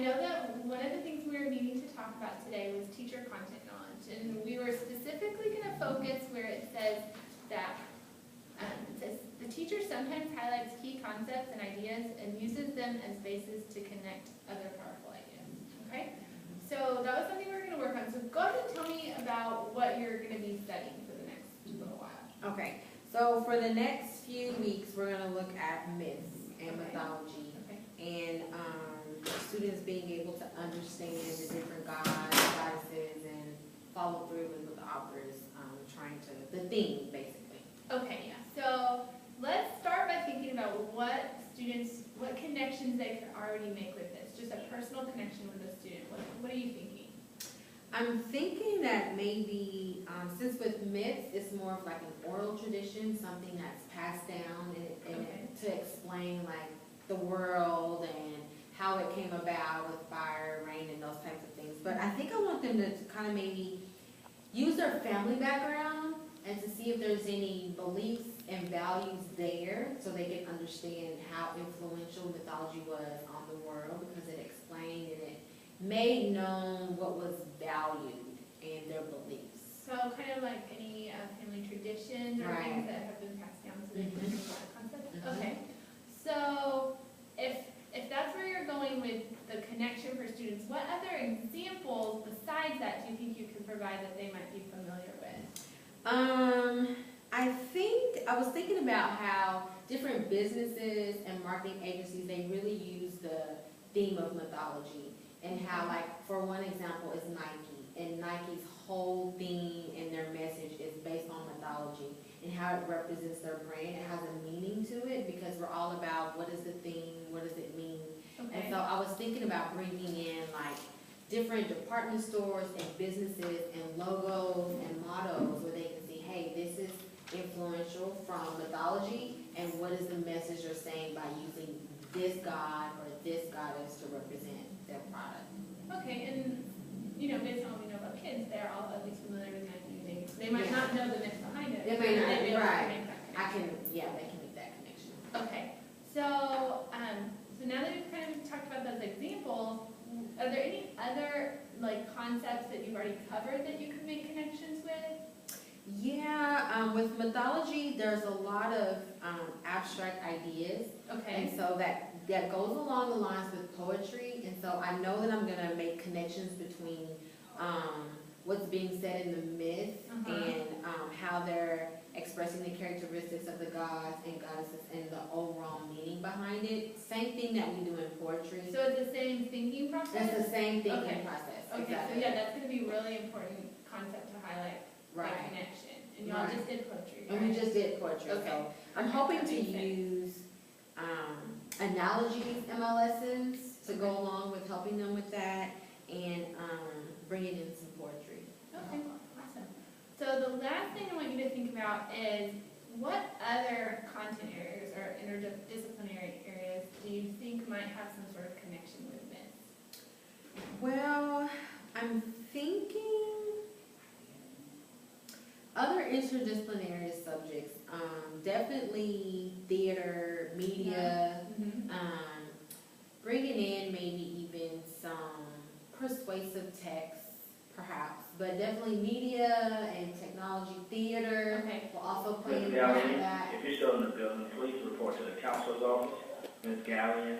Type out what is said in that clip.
know that one of the things we were needing to talk about today was teacher content knowledge. And we were specifically going to focus where it says that the teacher sometimes highlights key concepts and ideas and uses them as bases to connect other powerful ideas. Okay? So that was something we were going to work on. So go ahead and tell me about what you're going to be studying for the next little while. Okay. So for the next few weeks, we're going to look at myths and mythology, and students being able to understand the different gods, goddesses, and follow through with what the author is trying to, the theme, basically. Okay, yeah. So let's start by thinking about what connections they can already make with this. Just a personal connection with a student. What are you thinking? I'm thinking that maybe, since with myths, it's more of like an oral tradition, something that's passed down, and to explain like the world and how it came about with fire, rain, and those types of things. But I think I want them to kind of maybe use their family background and to see if there's any beliefs and values there so they can understand how influential mythology was on the world, because it explained and it made known what was valued and their beliefs. So kind of like any family traditions or things that have been passed down so they can understand the concept? Okay. So if that's where you're going with the connection for students, what other examples besides that do you think you could provide that they might be familiar with? I was thinking about how different businesses and marketing agencies, they really use the theme of mythology, and how, like, for one example is Nike, and Nike's whole theme and their message is based on mythology and how it represents their brand. It has a meaning to it because we're all about what is the theme, what does it mean. And so I was thinking about bringing in like different department stores and businesses and logos and mottos where they can see, hey, this is influential from mythology, and what is the message they're saying by using this god or this goddess to represent their product. Okay, and you know, based on what we know about kids, they're all at least familiar with Nike. They might not know the myth behind it. They may not, they right. They can make that connection. Okay, so now that we've kind of talked about those examples, are there any other like concepts that you've already covered that you can make connections with? Yeah, with mythology, there's a lot of abstract ideas. Okay. And so that goes along the lines with poetry. And so I know that I'm going to make connections between what's being said in the myth and how they're expressing the characteristics of the gods and goddesses and the overall meaning behind it. Same thing that we do in poetry. So it's the same thinking process? It's the same thinking process. Okay, exactly. So yeah, that's going to be a really important concept to highlight. That connection. And y'all just did poetry, right? And we just did poetry. Okay. So I'm hoping to use analogies in my lessons to go along with helping them with that, and bringing in some poetry. Okay, awesome. So the last thing I want you to think about is what other content areas or interdisciplinary areas do you think might have some sort of connection with myths? Well, I'm thinking other interdisciplinary subjects, definitely theater, media, bringing in maybe even some persuasive texts, perhaps, but definitely media and technology, theater will also play into that. If you're still in the building, please report to the counselor's office. Ms. Gallion